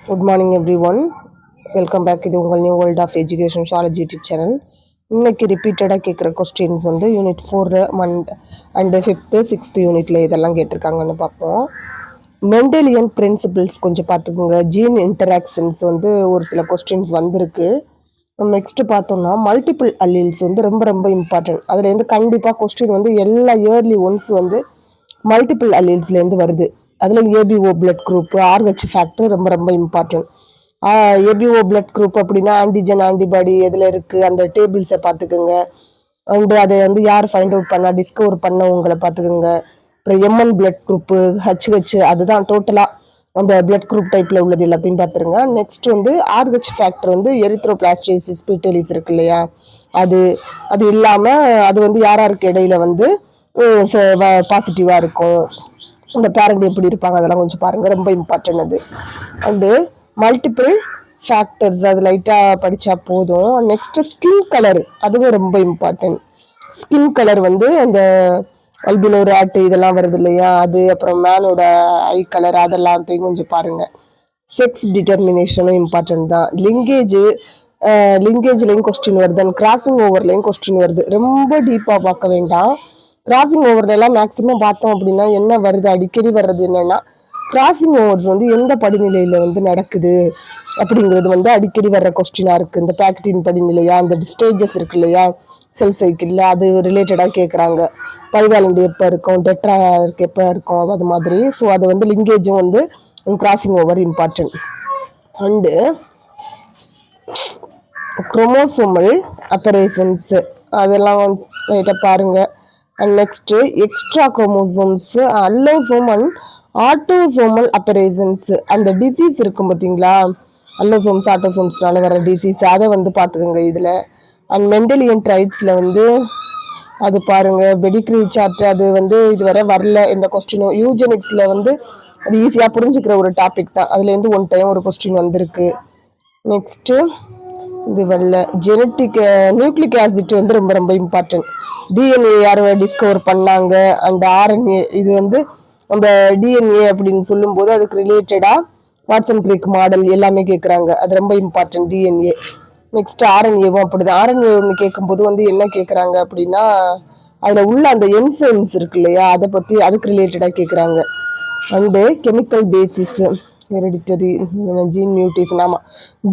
Good morning everyone. Welcome back to the new world of education sociology YouTube channel. இன்னைக்கு ரிப்பீட்டடாக கேட்குற questions வந்து unit 4 and 5th 6th யூனிட்டில் இதெல்லாம் கேட்டிருக்காங்கன்னு பார்ப்போம். மெண்டலியன் பிரின்சிபிள்ஸ் கொஞ்சம் பார்த்துக்கோங்க. ஜீன் இன்டராக்ஷன்ஸ் வந்து ஒரு சில கொஸ்டின்ஸ் வந்திருக்கு. நெக்ஸ்ட் பார்த்தோம்னா மல்டிபிள் அல்லீல்ஸ் வந்து ரொம்ப ரொம்ப இம்பார்ட்டன்ட். அதுலேருந்து கண்டிப்பாக கொஸ்டின் வந்து எல்லா இயர்லி ஒன்ஸ் வந்து மல்டிபிள் அல்லீல்ஸ்லேருந்து வருது. அதில் ABO blood group, Rh factor ரொம்ப ரொம்ப இம்பார்ட்டன்ட். ஏபிஓ பிளட் குரூப் அப்படின்னா ஆன்டிஜன் ஆன்டிபாடி எதில் இருக்குது அந்த டேபிள்ஸை பார்த்துக்குங்க. அண்டு அதை வந்து யார் ஃபைண்ட் அவுட் பண்ணா டிஸ்கவர் பண்ணவங்களை பார்த்துக்குங்க. அப்புறம் எம்என் பிளட் குரூப்பு, ஹெச்ஹெச், அதுதான் டோட்டலாக அந்த பிளட் குரூப் டைப்பில் உள்ளது எல்லாத்தையும் பார்த்துருங்க. நெக்ஸ்ட் வந்து ஆர்ஹெச் ஃபேக்டர் வந்து எரித்ரோபிளாஸ்டேசிஸ் பீட்டலிஸ் இருக்கு இல்லையா, அது இல்லாமல் அது வந்து யாராருக்கு இடையில வந்து பாசிட்டிவாக இருக்கும், இந்த பேரண்ட் எப்படி இருப்பாங்க அதெல்லாம் கொஞ்சம் பாருங்கள், ரொம்ப இம்பார்ட்டன்ட் அது. அண்டு மல்டிபிள் ஃபேக்டர்ஸ் அது லைட்டாக படித்தா போதும். நெக்ஸ்ட்டு ஸ்கின் கலர், அதுவும் ரொம்ப இம்பார்ட்டன்ட். ஸ்கின் கலர் வந்து அந்த அல்பினோ ரேட்டு இதெல்லாம் வருது இல்லையா, அது அப்புறம் மேனோட ஐ கலர் அதெல்லாத்தையும் கொஞ்சம் பாருங்கள். செக்ஸ் டிட்டர்மினேஷனும் இம்பார்ட்டன்ட் தான். லிங்கேஜ்லேயும் கொஸ்டின் வருது, அண்ட் கிராசிங் ஓவர்லேயும் கொஸ்டின் வருது. ரொம்ப டீப்பாக பார்க்க வேண்டாம். கிராசிங் ஓவர்லாம் மேக்ஸிமம் பார்த்தோம் அப்படின்னா என்ன வருது, அடிக்கடி வர்றது என்னன்னா கிராசிங் ஓவர்ஸ் வந்து எந்த படிநிலையில் வந்து நடக்குது அப்படிங்கிறது வந்து அடிக்கடி வர்ற கொஸ்டினாக இருக்குது. இந்த பேக்டின் படிநிலையா, அந்த ஸ்டேஜஸ் இருக்கு இல்லையா செல் சைக்கிளில், அது ரிலேட்டடாக கேட்குறாங்க. பைவாலண்ட் எப்போ இருக்கும், டெட்ராக்கு எப்போ இருக்கும், அது மாதிரி. ஸோ அது வந்து லிங்கேஜும் வந்து crossing over important. And chromosomal aberrations அதெல்லாம் லைட்டாக பாருங்கள். And next extra chromosomes, allosome and autosomal aberrations, அந்த டிசீஸ் இருக்கும் பார்த்தீங்களா, அல்லோசோம்ஸ் ஆட்டோசோம்ஸ்னால வர டிசீஸ், அதை வந்து பார்த்துக்கோங்க இதில். அண்ட் மெண்டலியன் ட்ரைட்ஸில் வந்து அது பாருங்கள். பெடிக்ரி சார்ட் அது வந்து இதுவரை வரல இந்த கொஸ்டினும். யூஜெனிக்ஸில் வந்து அது ஈஸியாக புரிஞ்சுக்கிற ஒரு டாபிக் தான், அதுலேருந்து ஒன் டைம் ஒரு கொஸ்டின் வந்திருக்கு. நெக்ஸ்ட்டு இது வரல. ஜெனட்டிக் நியூக்ளிக் ஆசிட் வந்து ரொம்ப ரொம்ப இம்பார்ட்டன்ட். டிஎன்ஏ யார் டிஸ்கவர் பண்ணாங்க, அண்ட் ஆர்என்ஏ, இது வந்து அந்த டிஎன்ஏ அப்படின்னு சொல்லும்போது அதுக்கு ரிலேட்டடாக வாட்சன் கிரீக் மாடல் எல்லாமே கேட்குறாங்க, அது ரொம்ப இம்பார்ட்டன்ட் டிஎன்ஏ. நெக்ஸ்ட் ஆர்என்ஏவும் அப்படிதான். ஆர்என்ஏ ஒன்று கேட்கும்போது வந்து என்ன கேட்குறாங்க அப்படின்னா அதில் உள்ள அந்த என்சைம்ஸ் இருக்கு இல்லையா, அதை பற்றி அதுக்கு ரிலேட்டடாக கேட்குறாங்க. And chemical basis, hereditary, gene mutation. ஆமாம்,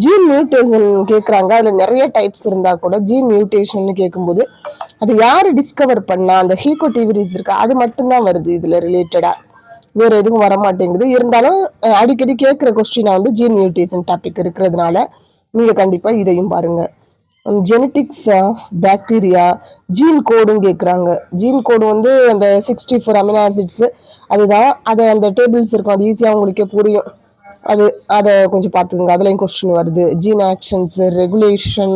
ஜீன் மியூட்டேஷன் கேட்குறாங்க. அதில் நிறைய டைப்ஸ் இருந்தால் கூட ஜீன் மியூட்டேஷன் கேட்கும்போது அது யார் டிஸ்கவர் பண்ணா, அந்த ஹீகோடிவிரிஸ் இருக்கா, அது மட்டும்தான் வருது இதில் ரிலேட்டடாக, வேறு எதுவும் வரமாட்டேங்குது. இருந்தாலும் அடிக்கடி கேட்குற கொஸ்டினாக வந்து ஜீன் மியூட்டேஷன் டாபிக் இருக்கிறதுனால நீங்கள் கண்டிப்பாக இதையும் பாருங்கள். ஜெனட்டிக்ஸ் ஆஃப் பாக்டீரியா, ஜீன் கோடும் கேட்குறாங்க. ஜீன் கோடு வந்து அந்த 64 அமினோ ஆசிட்ஸு அதுதான், அதை அந்த டேபிள்ஸ் இருக்கும், அது ஈஸியாக உங்களுக்கே புரியும். அதை கொஞ்சம் பார்த்துக்கோங்க, அதுலேயும் கொஸ்டின் வருது. Gene actions, regulation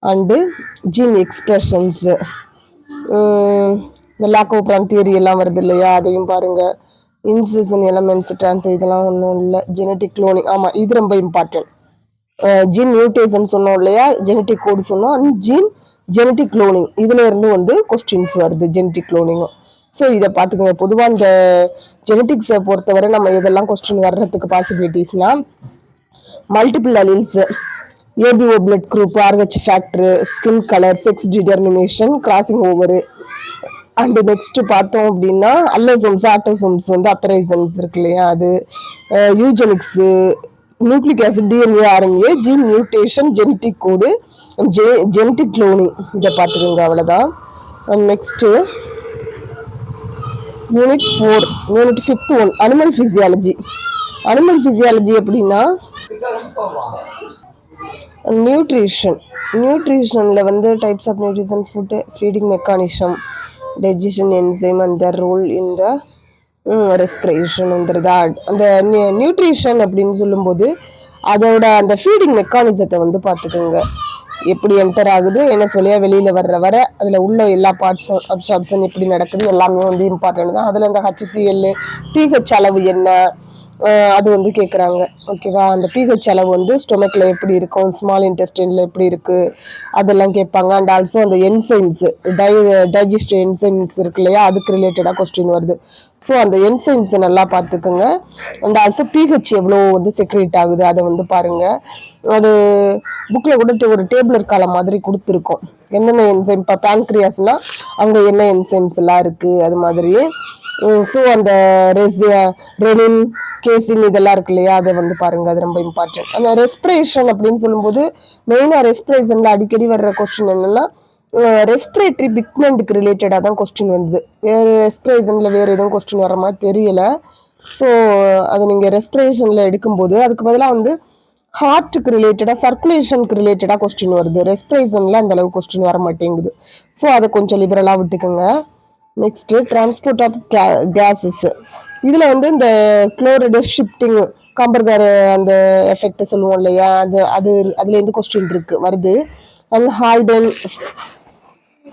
and gene expressions, இந்த லாக்கோப்ரான் தியரி எல்லாம் வருது இல்லையா, அதையும் பாருங்கள். இன்சிஷன் எலமெண்ட்ஸ் டிரான்ஸ் இதெல்லாம் ஒன்றும் இல்லை. ஜெனட்டிக் குளோனிங், ஆமாம் இது ரொம்ப இம்பார்ட்டன்ட். ஜீன் மியூட்டேஷன் சொன்னோம் இல்லையா, ஜெனட்டிக் கோடு சொன்னோம், அண்ட் ஜெனட்டிக் குளோனிங் இதில் இருந்து வந்து கொஸ்டின்ஸ் வருது, ஜெனட்டிக் குளோனிங்கும். ஸோ இதை பார்த்துக்கோங்க. பொதுவாக இந்த ஜெனட்டிக்ஸை பொறுத்தவரை நம்ம இதெல்லாம் கொஸ்டின் வர்றதுக்கு பாசிபிலிட்டிஸ்னால் multiple alleles, ABO blood group, Rh factor, skin colour, sex determination, crossing over. And next பார்த்தோம் அப்படின்னா அல்லோசோம்ஸ் ஆட்டோசோம்ஸ் வந்து அப்பரேஷன்ஸ் இருக்கு இல்லையா, அது eugenics, nucleic acid, DNA, RNA, gene mutation, genetic code, genetic cloning, இதை பார்த்துக்கோங்க. அவ்வளோதான். Next unit 4 unit 5th one animal physiology. Animal physiology அப்படின்னா நியூட்ரிஷனில் வந்து types of nutrition, food, feeding mechanism, digestion enzyme and the role in the ரெஸ்பிரேஷனுங்கிறதா. அந்த nutrition அப்படின்னு சொல்லும்போது அதோட அந்த ஃபீடிங் மெக்கானிசத்தை வந்து பார்த்துக்கோங்க, எப்படி என்டர் ஆகுது, என்ன சொல்லியா வெளியில் வர அதில் உள்ள எல்லா பார்ட்ஸும் அப்சார்ப்ஷன் எப்படி நடக்குது எல்லாமே வந்து இம்பார்ட்டன்ட் தான். அதில் இந்த ஹச்சிசிஎல், பிஹெச் அளவு என்ன, அது வந்து கேட்குறாங்க. ஓகேவா? அந்த பிஹெச் அளவு வந்து ஸ்டொமக்கில் எப்படி இருக்கும், ஸ்மால் இன்டெஸ்டைனில் எப்படி இருக்குது, அதெல்லாம் கேட்பாங்க. அண்ட் ஆல்சோ அந்த என்சைம்ஸ், டைஜஸ்டிவ் என்சைம்ஸ் இருக்கு இல்லையா, அதுக்கு ரிலேட்டடாக கொஸ்டின் வருது. ஸோ அந்த என்சைம்ஸை நல்லா பார்த்துக்குங்க. அண்ட் ஆல்சோ பிஹெச் எவ்வளோ வந்து செக்ரேட் ஆகுது அதை வந்து பாருங்கள். அது புக்கில் கூட ஒரு டேபிளர் காலம் மாதிரி கொடுத்துருக்கோம். என்னென்ன என்சைம், இப்போ பேன்க்ரியாஸ்னால் அங்கே என்ன என்சைம்ஸ் எல்லாம் இருக்குது அது மாதிரி. ஸோ அந்த ரெனின், கேசின் இதெல்லாம் இருக்கு இல்லையா, அதை வந்து பாருங்க. அது ரொம்ப இம்பார்ட்டன்ட். அந்த ரெஸ்பிரேஷன் அப்படின்னு சொல்லும்போது மெயினாக ரெஸ்பிரேஷன்ல அடிக்கடி வர்ற கொஸ்டின் என்னன்னா ரெஸ்பிரேட்டரி பிக்மெண்ட்டுக்கு ரிலேட்டடாக தான் கொஸ்டின் வருது. வேறு ரெஸ்பிரேஷன்ல வேறு எதுவும் கொஸ்டின் வர மாதிரி தெரியல. ஸோ அது நீங்கள் ரெஸ்பிரேஷனில் எடுக்கும்போது அதுக்கு பதிலாக வந்து ஹார்ட்டுக்கு ரிலேட்டடாக, சர்க்குலேஷனுக்கு ரிலேட்டடாக கொஸ்டின் வருது. ரெஸ்பிரேஷனில் அந்த அளவு கொஸ்டின் வர மாட்டேங்குது. ஸோ அதை கொஞ்சம் லிபரலாக விட்டுக்குங்க. Next transport of gases. இதில் வந்து இந்த குளோரைடு ஷிஃப்டிங், காம்பர்கார் அந்த எஃபெக்ட் சொல்லுவோம் இல்லையா, அதுலேருந்து கொஸ்டின் வருது. And Haldane,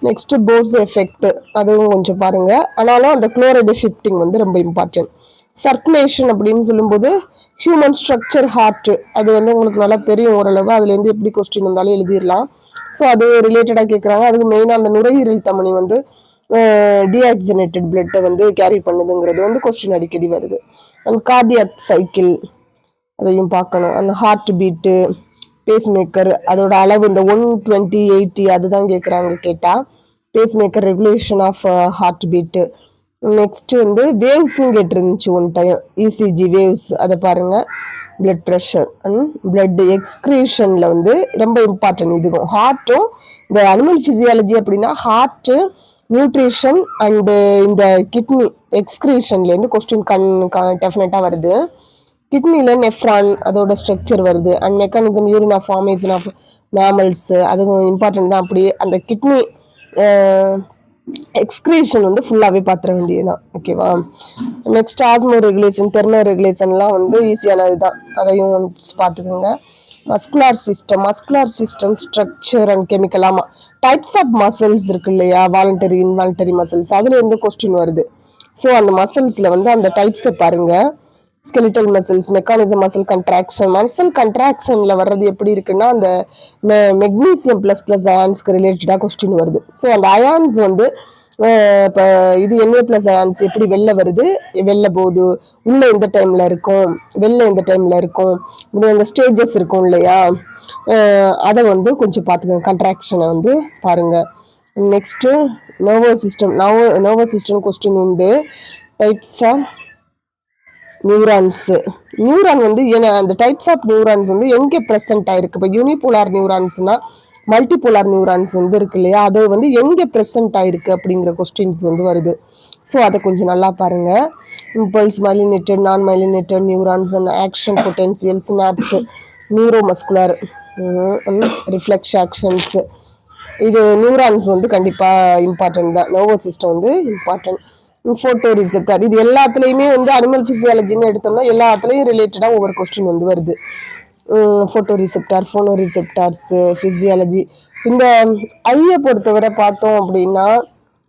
next Bohr's effect, அதுவும் கொஞ்சம் பாருங்க. ஆனாலும் அந்த குளோரைடு ஷிஃப்டிங் வந்து ரொம்ப இம்பார்ட்டன்ட். சர்க்குலேஷன் அப்படின்னு சொல்லும்போது ஹியூமன் ஸ்ட்ரக்சர் ஹார்ட், அது வந்து உங்களுக்கு நல்லா தெரியும் ஓரளவு. அதுலேருந்து எப்படி கொஸ்டின் வந்தாலும் எழுதிடலாம். ஸோ அது ரிலேட்டடாக கேட்குறாங்க. அதுக்கு மெயினாக அந்த நுரையீரல் தமனி வந்து டீஆக்சிஜனேட்டட் பிளட்டை வந்து கேரி பண்ணுதுங்கிறது வந்து கொஸ்டின் அடிக்கடி வருது. அண்ட் கார்டியாக் சைக்கிள் அதையும் பார்க்கணும். அந்த ஹார்ட் பீட்டு, பேஸ் மேக்கர், அதோட அளவு இந்த 120, 80 அதுதான் கேட்குறாங்க. கேட்டால் pacemaker, regulation of heart beat. Next வந்து வேவ்ஸும் கேட்டிருந்துச்சு ஒன் டைம், இசிஜி வேவ்ஸ், அதை பாருங்க. பிளட் ப்ரெஷர் அண்ட் பிளட் எக்ஸ்கிரீஷனில் வந்து ரொம்ப இம்பார்ட்டன்ட். இதுவும் ஹார்ட்டும் இந்த அனிமல் ஃபிசியாலஜி அப்படின்னா ஹார்ட்டு, நியூட்ரிஷன் அண்டு இந்த கிட்னி எக்ஸ்கிரீஷன்லேருந்து கொஸ்டின் டெஃபினட்டாக வருது. கிட்னியில் நெஃப்ரான் அதோட ஸ்ட்ரக்சர் வருது. And mechanism, urine of formation of mammals, அதுவும் இம்பார்ட்டன்ட் தான். அப்படியே அந்த கிட்னி எக்ஸ்கிரீஷன் வந்து ஃபுல்லாகவே பார்த்துட வேண்டியதுதான். ஓகேவா? நெக்ஸ்ட் ஆஸ்மோ ரெகுலேஷன், தெர்மோ ரெகுலேஷன்லாம் வந்து ஈஸியானது தான். அதையும் பார்த்துக்கோங்க. Muscular system structure and chemical. ஆமாம், டைப்ஸ் ஆஃப் மசில்ஸ் இருக்கு இல்லையா, வாலண்டரி, இன்வாலண்டரி மசில்ஸ், அதுல இருந்து கொஸ்டின் வருது. ஸோ அந்த மசில்ஸ்ல வந்து அந்த டைப்ஸை பாருங்க. Skeletal muscles, mechanism, muscle contraction. Muscle கண்ட்ராக்ஷன்ல வர்றது எப்படி இருக்குன்னா அந்த மெக்னீசியம் ப்ளஸ் ப்ளஸ் அயான்ஸ்க்கு ரிலேட்டடாக கொஸ்டின் வருது. ஸோ அந்த அயான்ஸ் வந்து இப்போ இது Na+ அயான்ஸ் எப்படி வெளில வருது, வெளில போகுது, உள்ள எந்த டைம்ல இருக்கும், வெளில எந்த டைம்ல இருக்கும், இப்படி அந்த ஸ்டேஜஸ் இருக்கும் இல்லையா, அதை வந்து கொஞ்சம் பார்த்துக்கோங்க. கண்ட்ராக்ஷனை வந்து பாருங்க. நெக்ஸ்ட்டு நர்வஸ் சிஸ்டம் கொஸ்டின் உண்டு. டைப்ஸ் ஆஃப் நியூரான் வந்து அந்த டைப்ஸ் ஆஃப் நியூரான்ஸ் வந்து எங்கே ப்ரெசென்ட் ஆயிருக்கு. இப்போ யூனிபோலார் நியூரான்ஸ்னா மல்டிபோலார் நியூரான்ஸ் வந்து இருக்கு இல்லையா, அது வந்து எங்கே ப்ரெசென்ட் ஆயிருக்கு அப்படிங்கிற கொஸ்டின்ஸ் வந்து வருது. ஸோ அதை கொஞ்சம் நல்லா பாருங்க. இம்பல்ஸ், மைலினேட்டட், நான் myelinated neurons and action potential, synapse, neuromuscular, reflex actions. இது நியூரான்ஸ் வந்து கண்டிப்பாக இம்பார்ட்டன்ட் தான். நர்வஸ் சிஸ்டம் வந்து இம்பார்ட்டன்ட். ஃபோட்டோ ரிசெப்டார், இது எல்லாத்துலேயுமே வந்து அனிமல் ஃபிசியாலஜின்னு எடுத்தோம்னா எல்லாத்துலேயும் ரிலேட்டடாக ஒவ்வொரு கொஸ்டின் வந்து வருது. Photo receptor, phono receptors, physiology. இந்த ஐயை பொறுத்தவரை பார்த்தோம் அப்படின்னா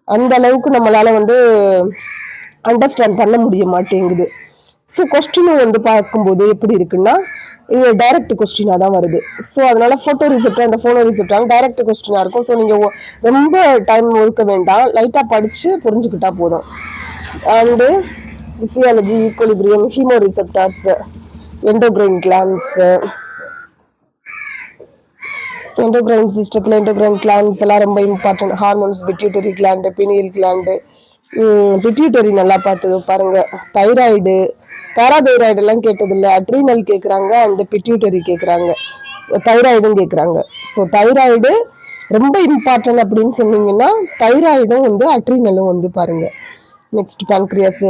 அந்த அளவுக்கு நம்மளால வந்து அண்டர்ஸ்டாண்ட் பண்ண முடிய மாட்டேங்குது. ஸோ கொஸ்டினும் வந்து பார்க்கும்போது எப்படி இருக்குன்னா இது டைரக்ட் கொஸ்டினாக தான் வருது. ஸோ அதனால ஃபோட்டோ ரிசெப்டார், அந்த ஃபோனோ ரிசெப்டார் டைரக்ட் கொஸ்டினாக இருக்கும். ஸோ நீங்கள் ரொம்ப டைம் ஒதுக்க வேண்டாம், லைட்டாக படித்து புரிஞ்சுக்கிட்டா போதும். And physiology, equilibrium, hemo receptors, endocrine glands, endocrine சிஸ்டத்தில் எண்டோக்ரைன் கிளான்ஸ் எல்லாம் ரொம்ப important. Hormones, pituitary gland, pineal gland. Pituitary நல்லா பார்த்து பாருங்க. தைராய்டு, பேராதைராய்டு எல்லாம் கேட்டதில்லை, அட்ரீனல் கேட்குறாங்க, அண்ட் பிட்யூட்டரி கேட்குறாங்க, தைராய்டும் கேட்குறாங்க. ஸோ தைராய்டு ரொம்ப இம்பார்ட்டன்ட் அப்படின்னு சொன்னீங்கன்னா தைராய்டும் வந்து அட்ரீனலும் வந்து பாருங்க. Next pancreas,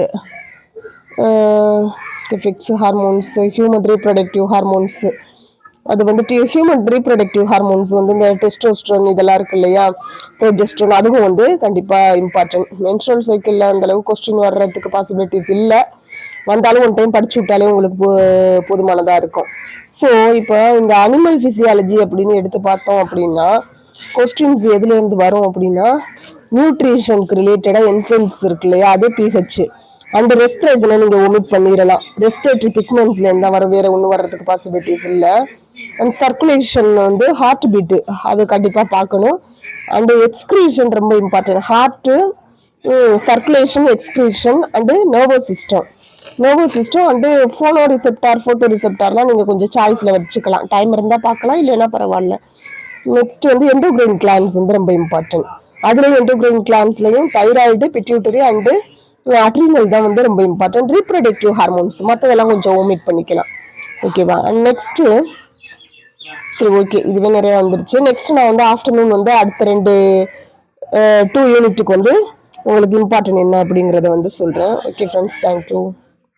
effects, hormones, human reproductive hormones. அது வந்துட்டு ஹியூமன் ரீப்ரொடக்டிவ் ஹார்மோன்ஸ் வந்து இந்த டெஸ்டோஸ்டரோன் இதெல்லாம் இருக்கு இல்லையா, ப்ரோஜெஸ்ட்ரோன், அதுவும் வந்து கண்டிப்பாக இம்பார்ட்டன்ட். மென்ஸ்ட்ரல் சைக்கிளில் அந்தளவு கொஸ்டின் வர்றதுக்கு பாசிபிலிட்டிஸ் இல்லை. வந்தாலும் ஒன் டைம் படிச்சு விட்டாலே உங்களுக்கு போதுமானதாக இருக்கும். ஸோ இப்போ இந்த அனிமல் ஃபிசியாலஜி அப்படின்னு எடுத்து பார்த்தோம் அப்படின்னா கொஸ்டின்ஸ் எதுலேருந்து வரும் அப்படின்னா நியூட்ரிஷனுக்கு ரிலேட்டடாக என்சைம்ஸ் இருக்கு இல்லையா, அது பிஹெச். அண்ட் ரெஸ்பிரேஷனை நீங்க ஒமிட் பண்ணிடலாம். ரெஸ்பிரேட்டரி பிக்மெண்ட்ஸ்ல இருந்தா வரும், வேற ஒன்றும் வர்றதுக்கு பாசிபிலிட்டிஸ் இல்லை. அண்ட் சர்க்குலேஷன் வந்து ஹார்ட் பீட்டு அது கண்டிப்பா பார்க்கணும். அண்ட் எக்ஸ்கிரீஷன் ரொம்ப important. Heart, circulation, excretion and nervous system and phono ரிசெப்டார்லாம் நீங்க கொஞ்சம் சாய்ஸ்ல வச்சுக்கலாம். டைம் இருந்தா பார்க்கலாம், இல்லைன்னா பரவாயில்ல. நெக்ஸ்ட் வந்து எண்டோகிரைன் கிளான்ஸ் வந்து ரொம்ப இம்பார்ட்டன்ட். அதுலயும் எண்டோகிரைன் கிளான்ஸ்லயும் தைராய்டு, பிட்யூட்டரி அண்டு அட்ரினல் தான் வந்து ரொம்ப இம்பார்ட்டன்ட். ரீப்ரொடக்டிவ் ஹார்மோன்ஸ் மற்றதெல்லாம் கொஞ்சம் ஓமிட் பண்ணிக்கலாம். ஓகேவா? அண்ட் நெக்ஸ்ட் சரி ஓகே, இதுவே நிறைய வந்துருச்சு. நெக்ஸ்ட் நான் வந்து ஆஃப்டர்நூன் வந்து அடுத்த 2 யூனிட்டுக்கு வந்து உங்களுக்கு இம்பார்ட்டன்ட் என்ன அப்படிங்கிறத வந்து சொல்றேன். Okay friends, thank you.